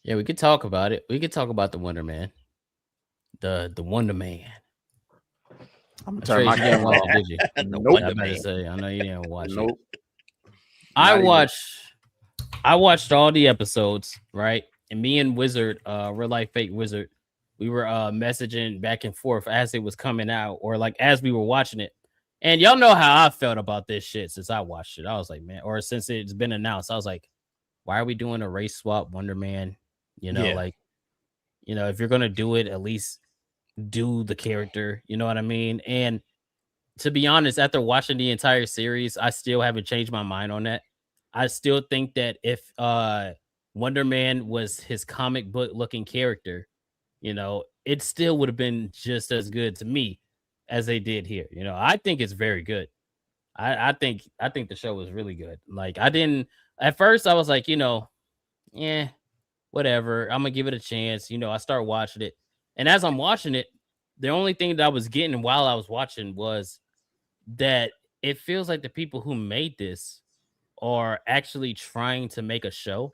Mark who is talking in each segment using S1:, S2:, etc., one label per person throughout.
S1: Yeah, we could talk about it. We could talk about the Wonder Man, the Wonder Man.
S2: I'm gonna turn my
S1: Trace, you didn't
S2: camera
S1: watch
S2: off.
S1: it, did you?
S3: The
S2: Nope.
S1: I
S3: Wonder
S1: better
S3: Man.
S1: say, I know you didn't watch it.
S2: Nope.
S1: I
S2: Not even.
S1: watched all the episodes, right? And me and Wizard, real life fake Wizard, we were messaging back and forth as it was coming out, or like as we were watching it. And y'all know how I felt about this shit since I watched it. I was like, man, or since it's been announced, I was like, why are we doing a race swap Wonder Man? You know,
S2: Yeah.
S1: like, if you're gonna do it, at least do the character. You know what I mean? And to be honest, after watching the entire series, I still haven't changed my mind on that. I still think that if Wonder Man was his comic book looking character, it still would have been just as good to me as they did here. I think it's very good. I think the show was really good. Like I didn't at first I was like, yeah, whatever. I'm gonna give it a chance. I start watching it. And as I'm watching it, the only thing that I was getting while I was watching was that it feels like the people who made this are actually trying to make a show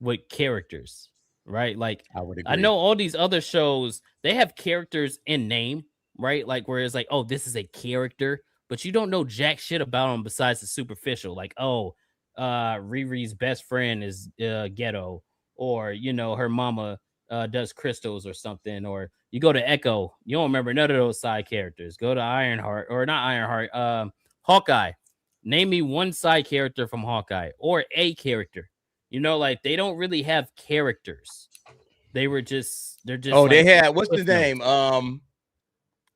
S1: with characters, right? Like
S2: I would
S1: I
S2: agree.
S1: know all these other shows, they have characters in name, right? Like where it's like, oh, this is a character, but you don't know jack shit about them besides the superficial. Like, oh, Riri's best friend is ghetto, or her mama does crystals or something, or you go to Echo, you don't remember none of those side characters. Go to Ironheart, or not Ironheart, Hawkeye. Name me one side character from Hawkeye or a character. Like they don't really have characters. They're just
S2: Oh, they
S1: like
S2: had what's the
S1: cliff notes.
S2: name?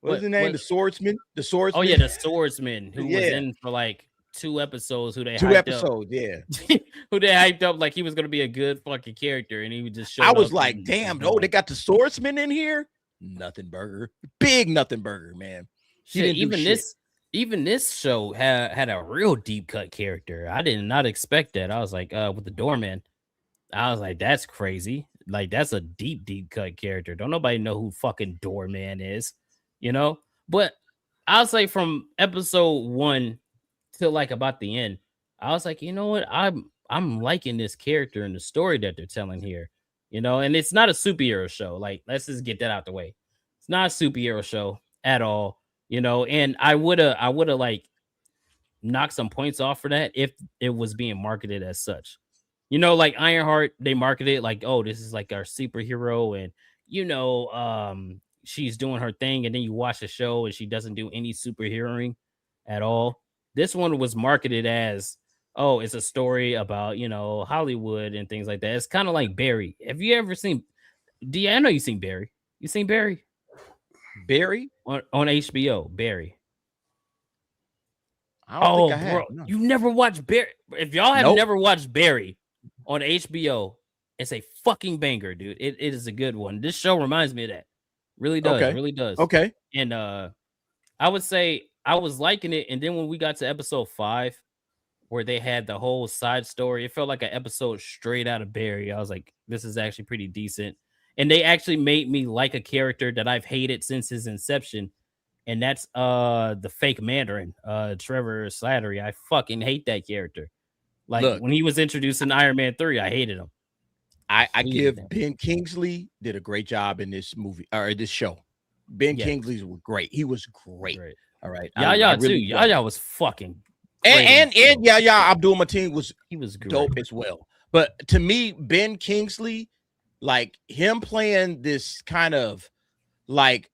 S2: What's the name?
S1: What?
S2: The swordsman. The swordsman.
S1: Oh yeah, the swordsman who was
S2: Yeah.
S1: in for like 2 episodes, who they
S2: 2
S1: hyped
S2: episodes. Yeah.
S1: up, who they hyped up like he was gonna be a good fucking character, and he would just show
S2: I
S1: up.
S2: was like,
S1: and
S2: damn,
S1: was
S2: oh,
S1: gone.
S2: they got the swordsman in here. Nothing burger. Big nothing burger, man. He
S1: Shit,
S2: didn't do shit.
S1: even this show had a real deep cut character. I did not expect that. I was like, with the doorman, I was like, that's crazy. Like, that's a deep cut character. Don't nobody know who fucking doorman is, But I'll say from episode 1 till like about the end, I was like, you know what? I'm liking this character and the story that they're telling here, and it's not a superhero show. Like, let's just get that out the way. It's not a superhero show at all, and I would have like knocked some points off for that if it was being marketed as such. Like Ironheart, they marketed it like, oh, this is like our superhero, and she's doing her thing, and then you watch the show and she doesn't do any superheroing at all. This one was marketed as, oh, it's a story about, Hollywood and things like that. It's kind of like Barry. Have you ever seen I know you've seen Barry. You seen Barry?
S2: Barry?
S1: On HBO, Barry.
S2: I don't think I have.
S1: Bro,
S2: No.
S1: you never watched Barry. If y'all have
S2: Nope.
S1: never watched Barry on HBO, it's a fucking banger, dude. It is a good one. This show reminds me of that. Really does.
S2: Okay.
S1: Really does.
S2: Okay.
S1: And I would say I was liking it. And then when we got to episode 5, where they had the whole side story, it felt like an episode straight out of Barry. I was like, this is actually pretty decent. And they actually made me like a character that I've hated since his inception. And that's the fake Mandarin, Trevor Slattery. I fucking hate that character. Like,
S2: Look.
S1: when he was introduced in Iron Man 3, I hated him.
S2: I
S1: Hated
S2: give
S1: him.
S2: Ben Kingsley did a great job in this movie or this show. Ben
S1: Yeah.
S2: Kingsley was great. He was great.
S1: Great.
S2: All right.
S1: Yaya too.
S2: really
S1: Yaya was fucking great
S2: and
S1: in the show.
S2: Yahya Abdul-Mateen was
S1: He was great.
S2: dope as well. But to me, Ben Kingsley, like him playing this kind of like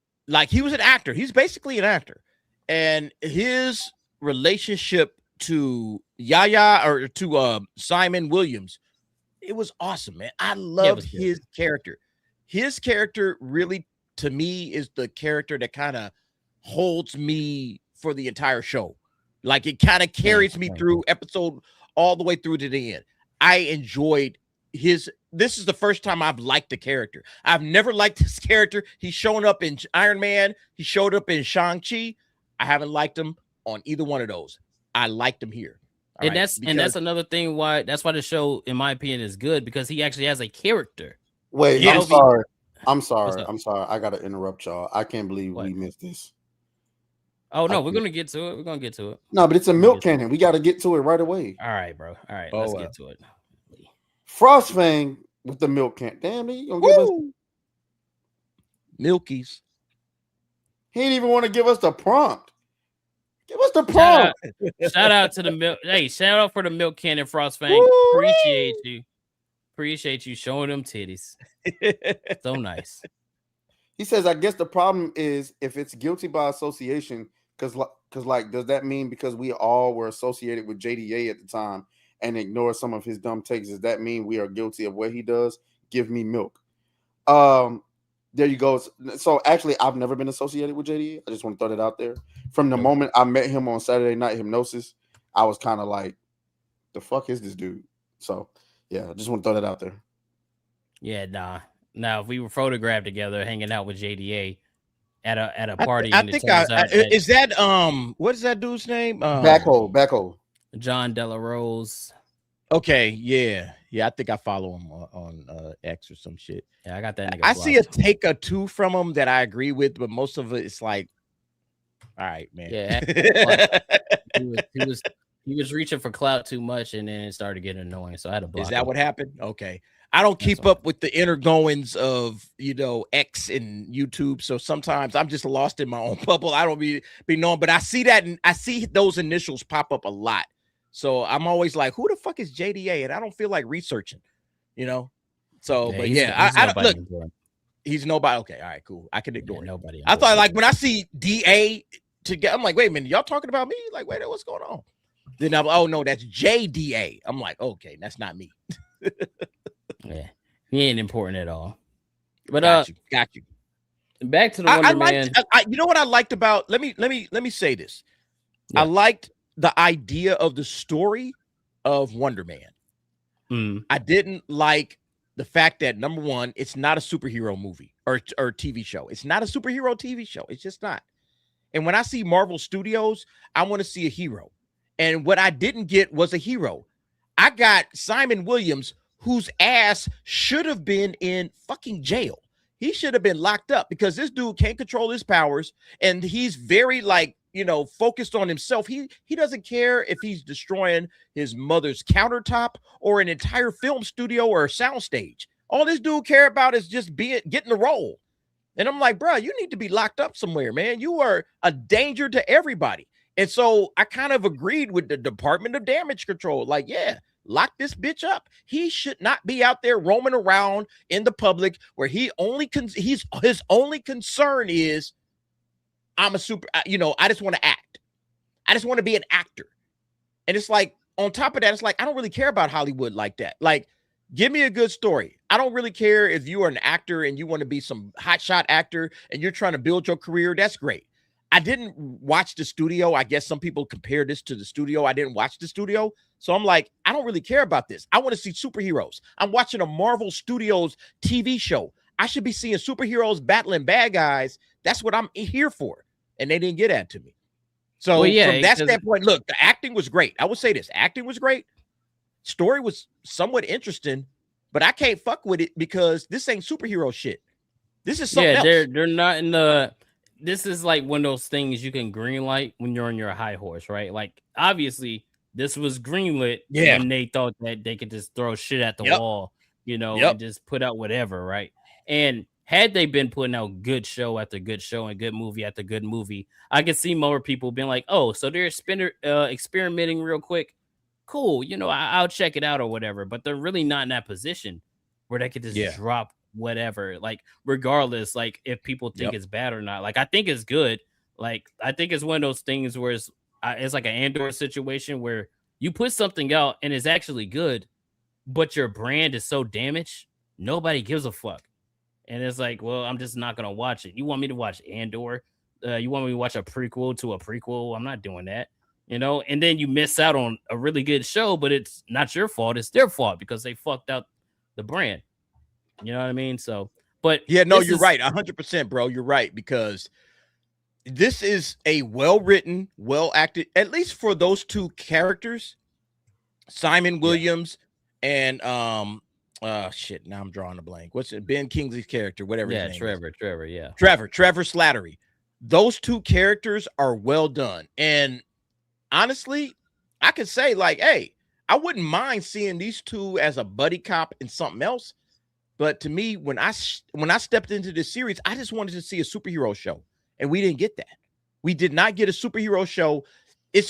S2: he was an actor. He's basically an actor. And his relationship to Yaya or to Simon Williams, it was awesome, man. I loved
S1: was good.
S2: his character. His character really, to me, is the character that kind of holds me for the entire show. Like it kind of carries me through episode all the way through to the end. I enjoyed his. This is the first time I've liked the character. I've never liked this character. He's shown up in Iron Man. He showed up in Shang-Chi. I haven't liked him on either one of those. I liked him here. All
S1: And
S2: right?
S1: that's another thing why the show, in my opinion, is good, because he actually has a character.
S3: Wait,
S2: Yeah,
S3: I'm
S2: Toby-
S3: sorry. I'm
S1: What's
S3: sorry.
S1: up?
S3: I'm sorry. I gotta interrupt y'all. I can't believe
S1: What?
S3: we missed this.
S1: Oh no,
S3: I
S1: we're
S3: think-
S1: gonna get to it. We're gonna get to it.
S3: No, but it's a milk cannon. We got to get to it right away.
S1: All right, bro. All right,
S2: Oh,
S1: let's get to it.
S3: Frostfang with the milk can. Damn, he gonna give us.
S2: Woo! Milkies.
S3: He didn't even want to give us the prompt. Give us the
S1: Shout
S3: prompt.
S1: out, shout out to the milk. Hey, shout out for the milk cannon Frostfang.
S2: Woo-wee!
S1: Appreciate you. Appreciate you showing them titties. So nice.
S3: He says, I guess the problem is if it's guilty by association, because like, does that mean because we all were associated with JDA at the time and ignore some of his dumb takes, does that mean we are guilty of what he does? Give me milk. There you go. So actually, I've never been associated with JDA. I just want to throw that out there. From the moment I met him on Saturday Night Hypnosis, I was kind of like, the fuck is this dude? So yeah, I just want to throw that out there.
S1: Yeah, nah. Now, if we were photographed together hanging out with JDA at a party,
S2: I
S1: and
S2: think
S1: it turns out that
S2: is that what is that dude's name?
S3: Backhoe.
S1: John Della Rose.
S2: Okay, yeah. I think I follow him on X or some shit.
S1: Yeah, I got that nigga.
S2: I see a take or two from him that I agree with, but most of it is like, all right, man.
S1: Yeah, he was reaching for clout too much, and then it started getting annoying. So I had to block.
S2: Is that
S1: him.
S2: what happened? Okay. I don't keep up with the inner goings of X and YouTube, so sometimes I'm just lost in my own bubble. I don't be known, but I see that and I see those initials pop up a lot. So I'm always like, who the fuck is JDA? And I don't feel like researching, So,
S1: Yeah,
S2: but
S1: he's
S2: I
S1: nobody
S2: look.
S1: important.
S2: He's nobody. Okay, all right, cool. I can ignore
S1: nobody.
S2: I thought like when I see DA together, I'm like, wait a minute, y'all talking about me? Like, wait, what's going on? Then I'm, oh no, that's JDA. I'm like, okay, that's not me.
S1: Yeah, he ain't important at all. But
S2: got you.
S1: Back to the Wonder Man.
S2: You know what I liked about? Let me say this. Yeah. I liked the idea of the story of Wonder Man. I didn't like the fact that, number one, it's not a superhero movie or TV show. It's not a superhero TV show. It's just not. And when I see Marvel Studios, I want to see a hero. And what I didn't get was a hero. I got Simon Williams, whose ass should have been in fucking jail. He should have been locked up because this dude can't control his powers. And he's very focused on himself. He doesn't care if he's destroying his mother's countertop or an entire film studio or a soundstage. All this dude care about is just getting the role. And I'm like, bro, you need to be locked up somewhere, man. You are a danger to everybody. And so I kind of agreed with the Department of Damage Control. Like, yeah, lock this bitch up. He should not be out there roaming around in the public where his only concern is, I'm a super, I just want to act. I just want to be an actor. And it's like, on top of that, it's like, I don't really care about Hollywood like that. Like, give me a good story. I don't really care if you are an actor and you want to be some hotshot actor and you're trying to build your career. That's great. I didn't watch the studio. I guess some people compare this to the studio. I didn't watch the studio. So I'm like, I don't really care about this. I want to see superheroes. I'm watching a Marvel Studios TV show. I should be seeing superheroes battling bad guys. That's what I'm here for. And they didn't get that to me. So from that standpoint, look, the acting was great. I would say this. Acting was great. Story was somewhat interesting, but I can't fuck with it because this ain't superhero shit. This is something else.
S1: They're not in the... This is like one of those things you can greenlight when you're on your high horse, right? Like, obviously, this was greenlit when they thought that they could just throw shit at the wall, and just put out whatever, right? And had they been putting out good show after good show and good movie after good movie, I could see more people being like, oh, so they're experimenting real quick. Cool, I'll check it out or whatever. But they're really not in that position where they could just drop whatever, like, regardless, like, if people think it's bad or not. Like, I think it's good. Like, I think it's one of those things where it's like an Andor situation where you put something out and it's actually good, but your brand is so damaged, nobody gives a fuck. And it's like, well, I'm just not gonna watch it. You want me to watch Andor? You want me to watch a prequel to a prequel? I'm not doing that. And then you miss out on a really good show, but it's not your fault. It's their fault because they fucked out the brand. You know what I mean? So, but
S2: yeah, no, you're right. 100%, bro. You're right. Because this is a well-written, well-acted, at least for those two characters, Simon Williams and, shit, now I'm drawing a blank. What's it? Ben Kingsley's character, whatever.
S1: Yeah,
S2: his name
S1: Trevor,
S2: is. Trevor Slattery. Those two characters are well done. And honestly, I could say, like, hey, I wouldn't mind seeing these two as a buddy cop in something else. But to me, when I stepped into this series, I just wanted to see a superhero show, and we didn't get that. We did not get a superhero show.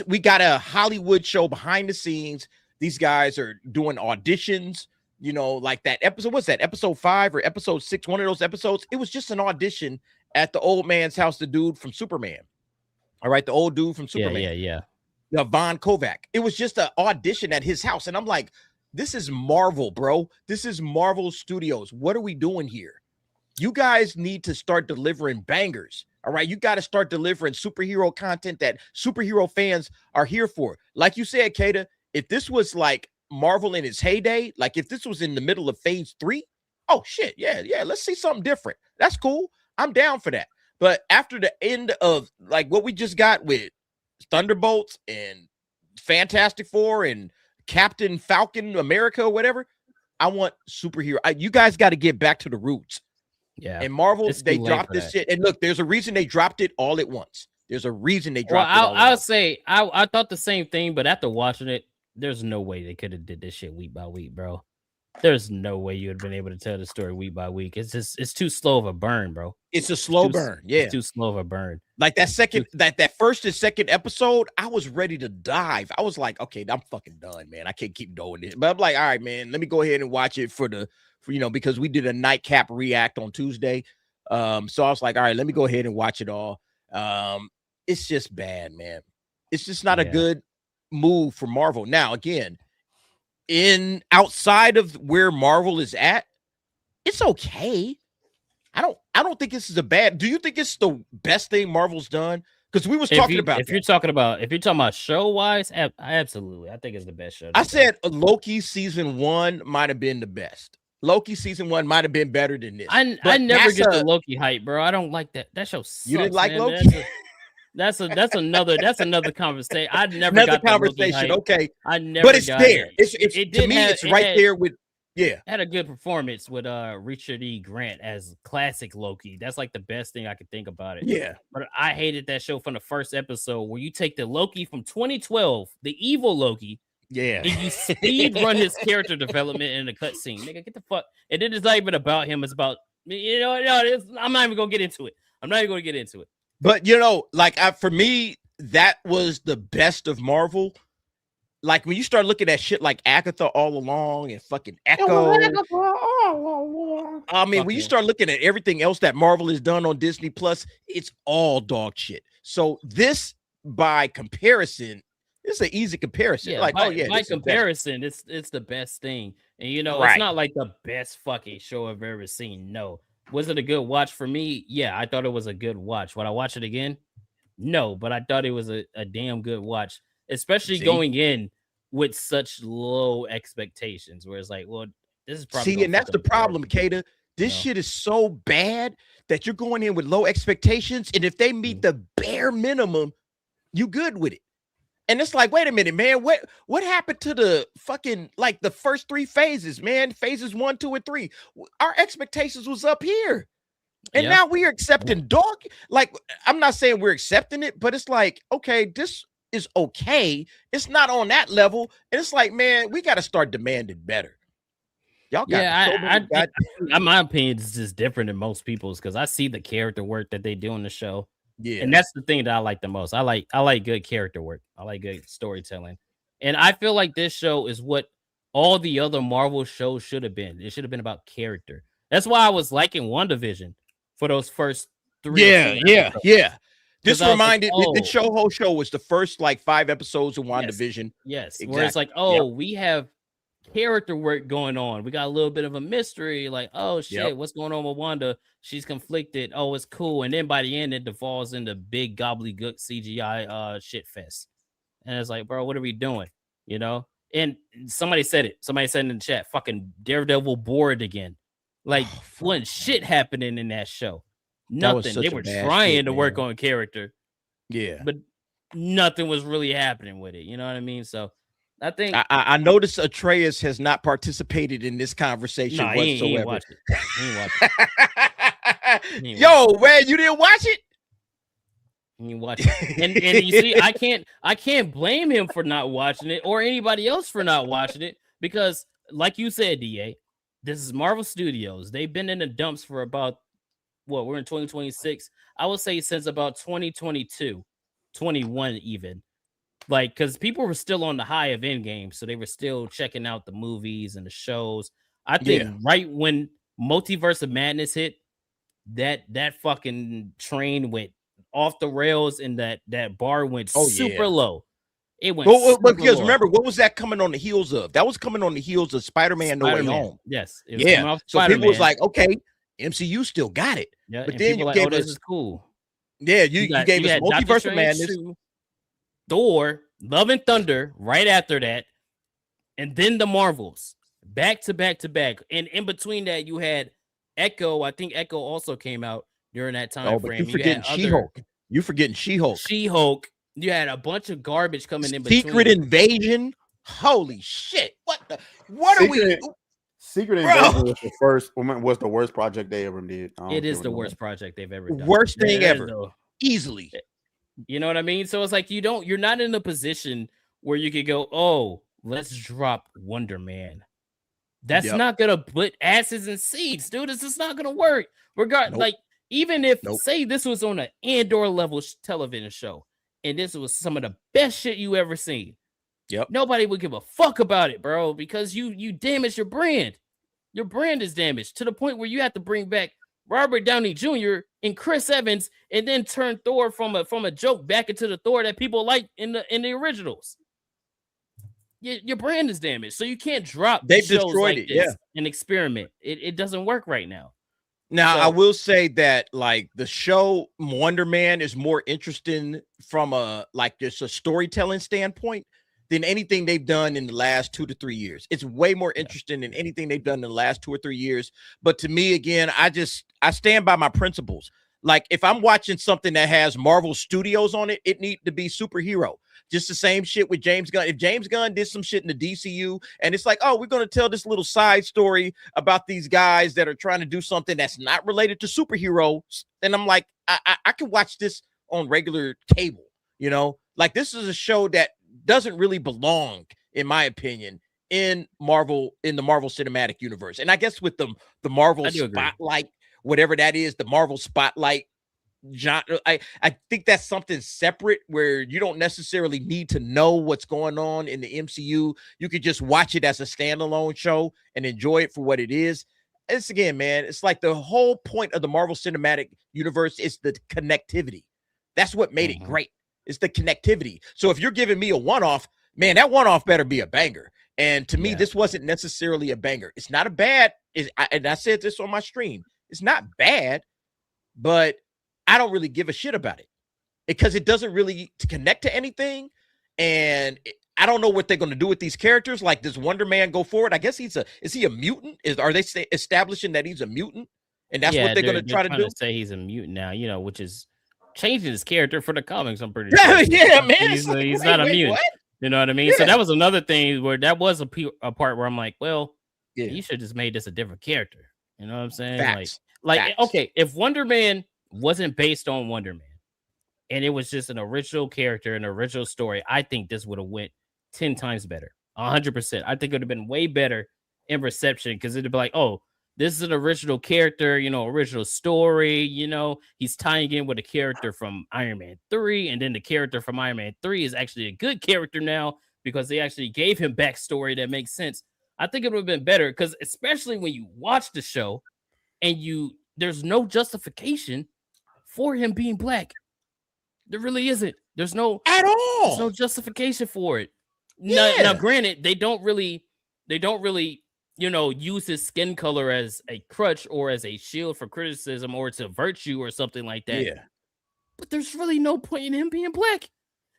S2: We got a Hollywood show behind the scenes. These guys are doing auditions, you know, like that episode. What's that? Episode 5 or episode 6? One of those episodes. It was just an audition at the old man's house. The dude from Superman. All right, the old dude from Superman.
S1: Yeah.
S2: Von Kovac. It was just an audition at his house, and I'm like, this is Marvel, bro. This is Marvel Studios. What are we doing here? You guys need to start delivering bangers. All right. You got to start delivering superhero content that superhero fans are here for. Like you said, Kata, if this was like Marvel in its heyday, like if this was in the middle of phase 3, oh shit. Yeah. Let's see something different. That's cool. I'm down for that. But after the end of like what we just got with Thunderbolts and Fantastic Four and Captain Falcon America or whatever, I want superhero. You guys got to get back to the roots.
S1: Yeah.
S2: And Marvel, they dropped this shit. And look, there's a reason they dropped it all at once. There's a reason they dropped it all at once.
S1: I'll say I thought the same thing, but after watching it, there's no way they could have did this shit week by week, bro. There's no way you would have been able to tell the story week by week. It's too slow of a burn, bro.
S2: It's a slow burn. Yeah.
S1: It's too slow of a burn.
S2: Like that first and second episode, I was ready to dive. I was like, okay, I'm fucking done, man. I can't keep doing this. But I'm like, all right, man, let me go ahead and watch it for because we did a nightcap react on Tuesday. So I was like, all right, let me go ahead and watch it all. It's just bad, man. It's just not a good move for Marvel. Now, again, outside of where Marvel is at, it's okay. I don't think this is a bad. Do you think it's the best thing Marvel's done? Because we was talking about.
S1: If you're talking about show wise, absolutely, I think it's the best show.
S2: I said Loki season 1 might have been the best. Loki season 1 might have been better than this.
S1: I never get the Loki hype, bro. I don't like that. That show sucks.
S2: You didn't like
S1: man.
S2: Loki?
S1: That's another conversation. I never
S2: another
S1: got the
S2: conversation.
S1: Loki hype.
S2: Okay,
S1: I never.
S2: But it's
S1: got
S2: there.
S1: It.
S2: To me, it's right there with. Yeah,
S1: had a good performance with Richard E. Grant as classic Loki. That's like the best thing I could think about it.
S2: Yeah,
S1: but I hated that show from the first episode where you take the Loki from 2012, the evil Loki.
S2: Yeah,
S1: and you speed run his character development in a cutscene. Nigga, get the fuck. And then it's not even about him. It's about I'm not even gonna get into it.
S2: But for me, that was the best of Marvel. Like when you start looking at shit like Agatha All Along and fucking Echo. I mean, when you start looking at everything else that Marvel has done on Disney Plus, it's all dog shit. So this, by comparison, it's an easy comparison.
S1: Yeah,
S2: like,
S1: by comparison, it's the best thing. And it's not like the best fucking show I've ever seen. No. Was it a good watch for me? Yeah, I thought it was a good watch. Would I watch it again? No, but I thought it was a damn good watch, especially going in with such low expectations, where it's like, well, this is probably
S2: and that's the problem, Kata. This shit is so bad that you're going in with low expectations, and if they meet the bare minimum, you good with it. And it's like, wait a minute, man, what happened to the fucking like the first 3 phases, man? Phases 1, 2, and 3. Our expectations was up here. And now we are accepting dog. Like, I'm not saying we're accepting it, but it's like, okay, this is okay. It's not on that level. And it's like, man, we got to start demanding better. Y'all got
S1: my opinion is just different than most people's, because I see the character work that they do in the show.
S2: Yeah,
S1: and that's the thing that I like the most. I like good character work. I like good storytelling. And I feel like this show is what all the other Marvel shows should have been. It should have been about character. That's why I was liking WandaVision for those first 3.
S2: Yeah. This reminded the show was the first like 5 episodes of WandaVision.
S1: Yes. Exactly. Where it's like, we have character work going on. We got a little bit of a mystery, like, oh shit, what's going on with Wanda? She's conflicted. Oh, it's cool. And then by the end, it devolves into big gobbledygook CGI shit fest. And it's like, bro, what are we doing? And somebody said it. Somebody said in the chat, fucking Daredevil bored again. Like, wasn't shit happening in that show. Nothing. They were trying to work on character.
S2: Yeah.
S1: But nothing was really happening with it. You know what I mean? So I think
S2: I noticed Atreus has not participated in this conversation whatsoever.
S1: He ain't watch it.
S2: Yo, man, you didn't watch it?
S1: You watch it. And you see, I can't blame him for not watching it or anybody else for not watching it, because like you said, DA, this is Marvel Studios. They've been in the dumps for about what, we're in 2026. I would say since about 2022, 21 even. Like, because people were still on the high of Endgame, so they were still checking out the movies and the shows. I think right when Multiverse of Madness hit, that fucking train went off the rails, and that bar went super low. It went
S2: but because remember, what was that coming on the heels of? That was coming on the heels of Spider-Man No Way Home.
S1: Yes. It was coming off
S2: so
S1: Spider-Man.
S2: people was like, okay, MCU still got it.
S1: Yeah,
S2: but then you
S1: like,
S2: gave
S1: this
S2: us
S1: is cool.
S2: Yeah, you gave us Multiverse of Madness,
S1: 2, Thor, Love and Thunder right after that, and then the Marvels back to back to back. And in between that, you had Echo. I think Echo also came out during that time frame.
S2: You forgetting She-Hulk. You forgetting She-Hulk.
S1: She-Hulk. You had a bunch of garbage coming in between.
S2: Secret Invasion. Holy shit! What are we?
S3: Secret Invasion was the worst project they ever did.
S1: It is the worst project they've ever done.
S2: Worst thing ever, easily.
S1: You know what I mean? So it's like you're not in a position where you could go, oh, let's drop Wonder Man. That's not gonna put asses in seats, dude. It's just not gonna work. Like, even if say this was on an Andor level television show, and this was some of the best shit you ever seen.
S2: Yep.
S1: Nobody would give a fuck about it, bro, because you damaged your brand. Your brand is damaged to the point where you have to bring back Robert Downey Jr. and Chris Evans, and then turn Thor from a joke back into the Thor that people like in the originals. Your brand is damaged, so you can't drop.
S2: They've destroyed it.
S1: An experiment. It doesn't work right now.
S2: Now, I will say that, like, the show Wonder Man is more interesting from just a storytelling standpoint than anything they've done in the last 2 to 3 years. It's way more interesting than anything they've done in the last 2 or 3 years. But to me, again, I stand by my principles. Like, if I'm watching something that has Marvel Studios on it, it needs to be superhero. Just the same shit with James Gunn. If James Gunn did some shit in the DCU and it's like, oh, we're going to tell this little side story about these guys that are trying to do something that's not related to superheroes, then I'm like, I can watch this on regular cable, you know? Like, this is a show that doesn't really belong, in my opinion, in the Marvel Cinematic Universe. And I guess with the Marvel Spotlight, whatever that is, the Marvel Spotlight, I think that's something separate where you don't necessarily need to know what's going on in the MCU. You could just watch it as a standalone show and enjoy it for what it is. It's, again, man, it's like the whole point of the Marvel Cinematic Universe is the connectivity. That's what made it great. It's the connectivity. So if you're giving me a one-off, man, that one-off better be a banger. And to me, this wasn't necessarily a banger. It's not a bad, and I said this on my stream, it's not bad, but I don't really give a shit about it because it doesn't really connect to anything. And I don't know what they're going to do with these characters. Like, does Wonder Man go forward? I guess is he a mutant? Are they establishing that he's a mutant? And that's what they're going to try to do?
S1: Say he's a mutant now, which is changing his character for the comics. I'm pretty sure.
S2: Yeah, man.
S1: He's not a mutant. What? You know what I mean? Yeah. So that was another thing where that was a part where I'm like, well, you should just made this a different character. You know what I'm saying?
S2: Facts.
S1: Like, okay, if Wonder Man wasn't based on Wonder Man and it was just an original character, an original story, I think this would have went 10 times better. 100%. I think it would have been way better in reception because it'd be like, oh, this is an original character, original story, he's tying in with a character from Iron Man 3, and then the character from Iron Man 3 is actually a good character now because they actually gave him backstory that makes sense. I think it would have been better because especially when you watch the show and there's no justification for him being black. There really isn't. There's no justification for it. Now, granted, they don't really, use his skin color as a crutch or as a shield for criticism or to virtue or something like that.
S2: Yeah.
S1: But there's really no point in him being black.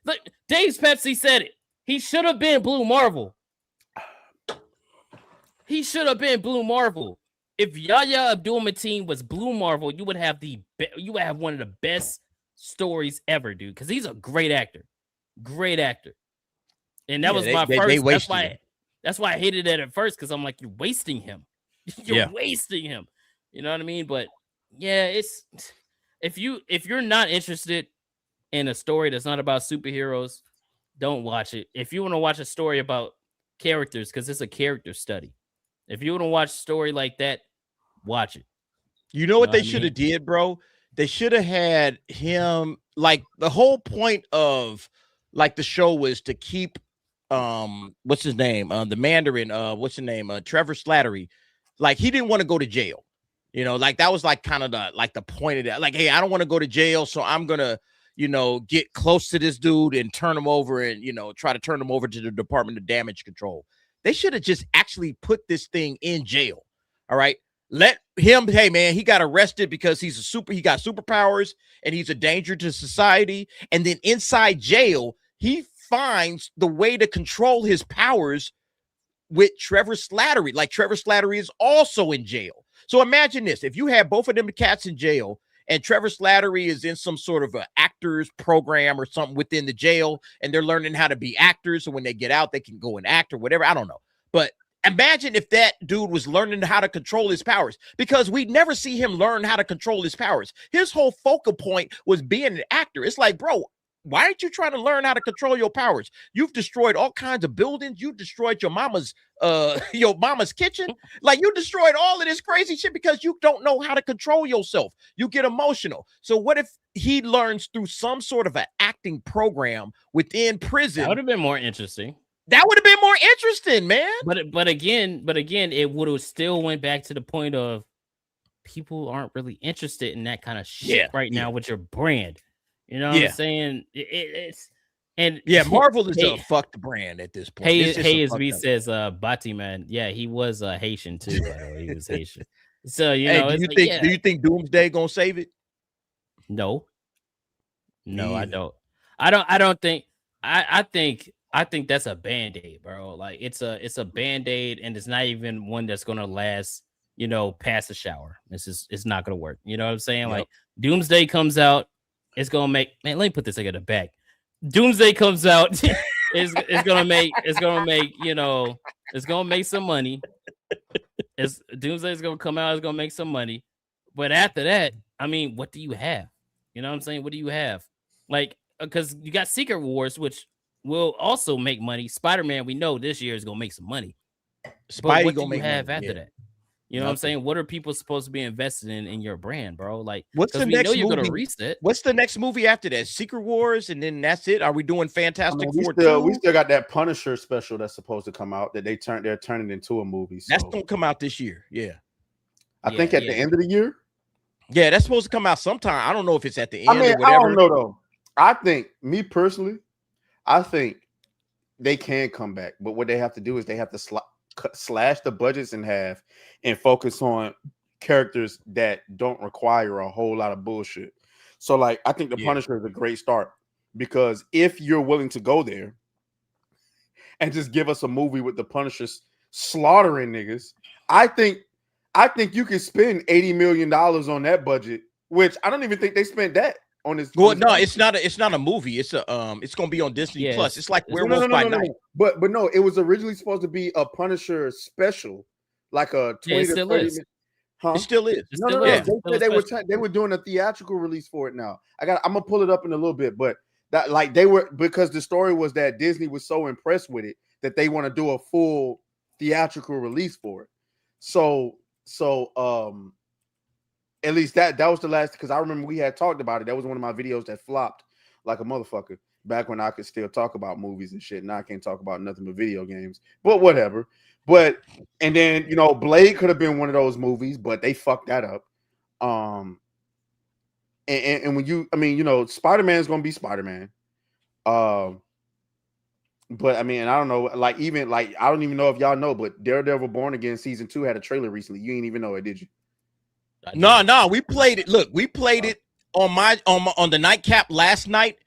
S1: Like Dave's Pepsi said it. He should have been Blue Marvel. He should have been Blue Marvel. If Yahya Abdul-Mateen was Blue Marvel, you would have one of the best stories ever, dude. Because he's a great actor, and that was my first. That's why I hated it at first because I'm like, you're wasting him. You're wasting him. You know what I mean? But yeah, it's if you're not interested in a story that's not about superheroes, don't watch it. If you want to watch a story about characters, because it's a character study. If you want to watch a story like that, watch it.
S2: You know what they should have did, bro? They should have had him, like, the whole point of like the show was to keep what's his name? The Mandarin, what's his name? Trevor Slattery. Like, he didn't want to go to jail. You know, like that was like kind of the point of that. Like, hey, I don't want to go to jail, so I'm gonna, get close to this dude and turn him over and try to turn him over to the Department of Damage Control. They should have just actually put this thing in jail. All right. Let him, hey man, he got arrested because he got superpowers and he's a danger to society. And then inside jail, he finds the way to control his powers with Trevor Slattery. Like, Trevor Slattery is also in jail. So imagine this: if you have both of them cats in jail, and Trevor Slattery is in some sort of an actors program or something within the jail, and they're learning how to be actors, so when they get out, they can go and act or whatever. I don't know. But imagine if that dude was learning how to control his powers, because we'd never see him learn how to control his powers. His whole focal point was being an actor. It's like, bro, why aren't you trying to learn how to control your powers? You've destroyed all kinds of buildings. You destroyed your mama's kitchen. Like, you destroyed all of this crazy shit because you don't know how to control yourself. You get emotional. So what if he learns through some sort of an acting program within prison?
S1: That would have been more interesting.
S2: That would have been more interesting, man.
S1: But again, it would have still went back to the point of people aren't really interested in that kind of shit now with your brand. You know what I'm saying? It's
S2: Marvel is a fucked brand at this point.
S1: Hey, as says, Batiman, he was Haitian too. He was Haitian. So do
S2: you think Doomsday gonna save it?
S1: No, I don't. I don't think. I think that's a band-aid, bro. Like, it's a band-aid, and it's not even one that's gonna last, past the shower. It's not gonna work. You know what I'm saying? Yep. Like, Doomsday comes out, it's gonna make, man, let me put this thing in the back. Doomsday comes out, it's gonna make some money. Doomsday's gonna come out, it's gonna make some money. But after that, I mean, what do you have? You know what I'm saying? What do you have? Like, because you got Secret Wars, which will also make money. Spider-Man, we know this year is gonna make some money. But what do you have after that? You know what I'm saying? What are people supposed to be invested in your brand, bro? Like,
S2: what's the next movie?
S1: You're gonna reset.
S2: What's the next movie after that? Secret Wars, and then that's it. Are we doing Fantastic Four?
S3: We still got that Punisher special that's supposed to come out that they're turning into a movie. So.
S2: That's gonna come out this year. Yeah,
S3: I think at the end of the year.
S2: Yeah, that's supposed to come out sometime. I don't know if it's at the end.
S3: I mean,
S2: or whatever.
S3: I don't know though. I think, me personally, I think they can come back, but what they have to do is they have to slash the budgets in half and focus on characters that don't require a whole lot of bullshit. So, like, I think the Punisher is a great start, because if you're willing to go there and just give us a movie with the Punisher slaughtering niggas, I think you can spend $80 million on that budget, which I don't even think they spent that on this.
S2: Well, no, it's not a movie. It's it's gonna be on Disney Plus. It's like Werewolf by Night.
S3: But no, it was originally supposed to be a Punisher special, like a 20 to 30 minutes.
S2: Huh? It still is.
S3: No. They were doing a theatrical release for it now. I'm gonna pull it up in a little bit, but that, like, they were, because the story was that Disney was so impressed with it that they want to do a full theatrical release for it. So at least that was the last, because I remember we had talked about it. That was one of my videos that flopped like a motherfucker back when I could still talk about movies and shit. Now I can't talk about nothing but video games, but whatever. But, and then, Blade could have been one of those movies, but they fucked that up. And when Spider-Man is going to be Spider-Man. But I mean, I don't know, I don't even know if y'all know, but Daredevil Born Again season 2 had a trailer recently. You ain't even know it, did you?
S2: No, we played it. Look, we played it on the nightcap last night,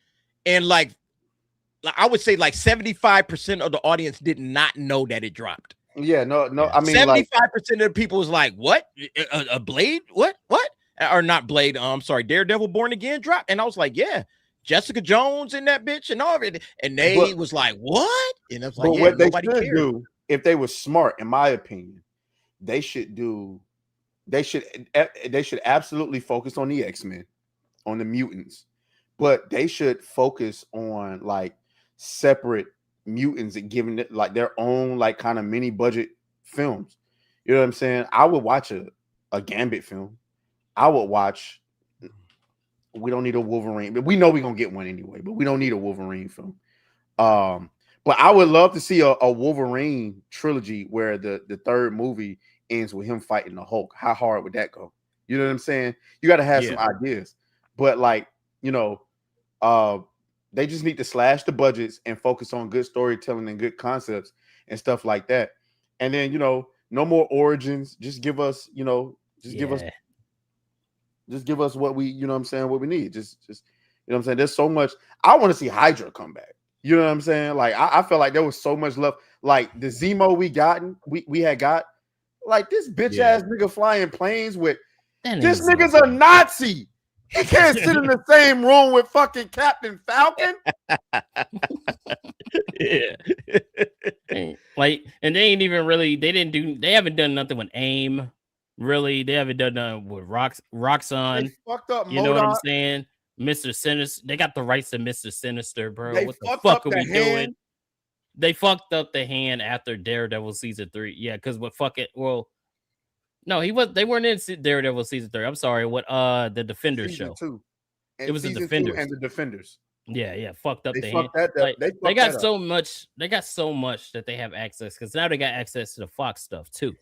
S2: and like I would say, like 75% of the audience did not know that it dropped.
S3: Yeah, no. I mean,
S2: 75% of the people was like, "What? A Blade? What? Or not Blade? I'm sorry, Daredevil Born Again dropped." And I was like, "Yeah, Jessica Jones in that bitch and all of it." And they was like, "What?" And I was like, "Yeah, nobody cares."
S3: Do, if they were smart, in my opinion, they should absolutely focus on the X-Men, on the mutants, but they should focus on like separate mutants and giving it like their own like kind of mini budget films. You know what I'm saying? I would watch a Gambit film. I would watch. We don't need a Wolverine, but we know we're gonna get one anyway. But we don't need a Wolverine film. But I would love to see a Wolverine trilogy where the third movie ends with him fighting the Hulk. How hard would that go? You know what I'm saying? You got to have some ideas. But like, you know, they just need to slash the budgets and focus on good storytelling and good concepts and stuff like that. And then, you know, no more origins. Just give us, you know, give us what we, you know what I'm saying, what we need. Just you know what I'm saying? There's so much. I want to see Hydra come back. You know what I'm saying? Like I felt like there was so much love. Like the Zemo we had got, like this bitch ass nigga flying planes with this nigga's a Nazi. He can't sit in the same room with fucking Captain Falcon.
S1: Like, and they ain't even really, they haven't done nothing with AIM. Really, they haven't done nothing with Roxxon.
S3: They fucked up.
S1: You know what I'm saying? Mr. Sinister, they got the rights to Mr. Sinister, bro. What the fuck are we doing? They fucked up the hand after Daredevil season 3. Yeah, because what fuck it? Well, no, they weren't in Daredevil season 3. I'm sorry. What the Defenders
S3: season
S1: show?
S3: 2.
S1: It was the Defenders
S3: and the Defenders.
S1: Yeah, fucked up
S3: they
S1: the hand. They got so much. They got so much that they have access because now they got access to the Fox stuff too.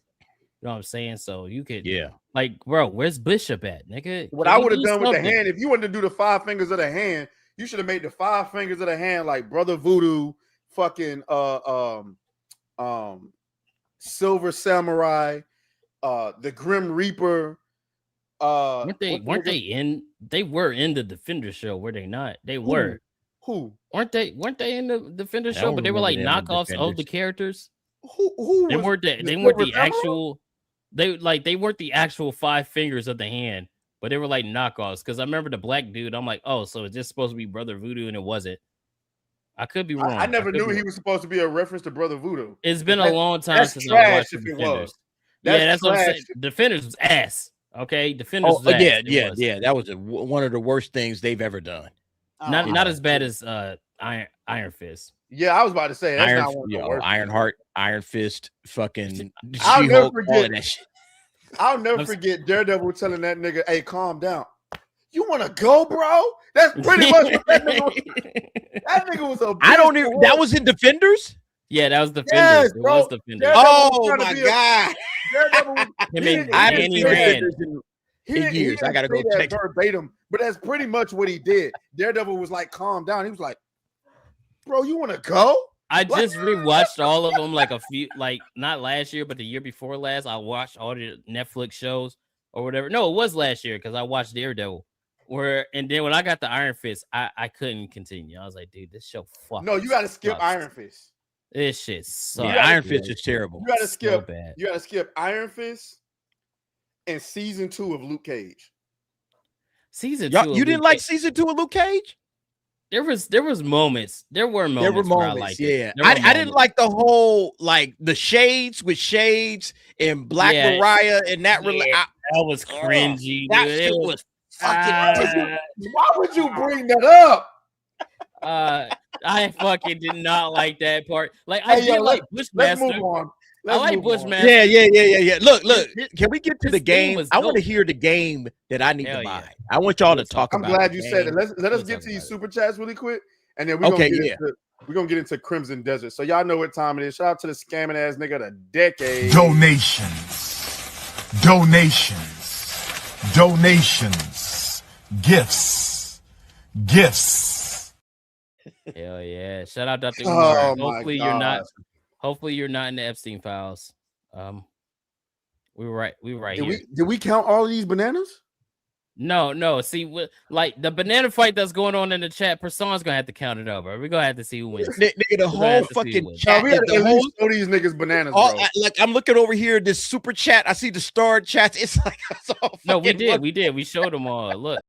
S1: You know what I'm saying? So you could, like, bro, where's Bishop at, nigga?
S3: What I would have done with the hand, if you wanted to do the 5 fingers of the hand, you should have made the 5 fingers of the hand like Brother Voodoo, fucking Silver Samurai, the Grim Reaper.
S1: Weren't they in? They were in the Defender show, were they not? They were.
S3: Who?
S1: Weren't they in the Defender show? But they were like knockoffs of the characters.
S3: Who
S1: they weren't the actual. They weren't the actual 5 fingers of the hand, but they were like knockoffs. Because I remember the black dude. I'm like, oh, so it's just supposed to be Brother Voodoo, and it wasn't. I could be wrong.
S3: I never knew he was supposed to be a reference to Brother Voodoo.
S1: It's been a long time since I watched the Defenders. That's what I'm saying. Defenders was ass. Okay, Defenders.
S2: Oh, yeah. That was one of the worst things they've ever done.
S1: Not as bad as Iron Fist.
S3: Yeah, I was about to say that's
S2: Ironheart, Iron Fist, fucking
S3: I'll never
S2: forget all of that shit.
S3: I'll never forget Daredevil telling that nigga, "Hey, calm down. You want to go, bro?" That's pretty much what that nigga was. That nigga was a.
S2: I don't even. That was in Defenders.
S1: Yeah, that was Defenders.
S3: Yes,
S1: it was Defenders.
S2: Oh my god!
S3: I haven't seen Defenders in years. I gotta go check verbatim, but that's pretty much what he did. Daredevil was like, "Calm down." He was like, "Bro, you want to go?"
S1: I just rewatched all of them, like a few, like not last year, but the year before last. I watched all the Netflix shows or whatever. No, it was last year because I watched Daredevil. And then when I got the Iron Fist, I couldn't continue. I was like, dude, this show fucking.
S3: No, you got to skip Iron Fist.
S1: This shit sucks.
S2: Yeah, Iron Fist is terrible.
S3: You got to skip. So bad. You got to skip Iron Fist and season 2 of Luke Cage.
S1: Season 2.
S2: You didn't like season 2 of Luke Cage?
S1: There were moments. There were moments where I liked it.
S2: I didn't like the whole the shades with Shades and Black Mariah and that.
S1: That was cringy.
S2: That shit was fucking.
S3: Why would you bring that up?
S1: I fucking did not like that part. Like I did like Bushmaster.
S3: Let's move on.
S1: I like Bushmaster.
S2: Yeah. Look. Can we get to the game? I want to hear the game that I need to buy. I want y'all to talk about.
S3: I'm glad you said it. Let us get to these super chats really quick, and then we're gonna get into Crimson Desert. So y'all know what time it is. Shout out to the scamming ass nigga of the decade.
S4: Donations, gifts.
S1: Hell yeah! Shout out Dr. Umar. Hopefully you're not in the Epstein files. We were right here.
S3: Did we count all of these bananas?
S1: No. See, like the banana fight that's going on in the chat, Person's gonna have to count it over. We're gonna have to see who wins.
S2: Nigga, the whole fucking chat.
S3: We had to at least show these niggas bananas, bro.
S2: I'm looking over here, this super chat. I see the star chats. It's like
S1: no, we did. We showed them all. Look.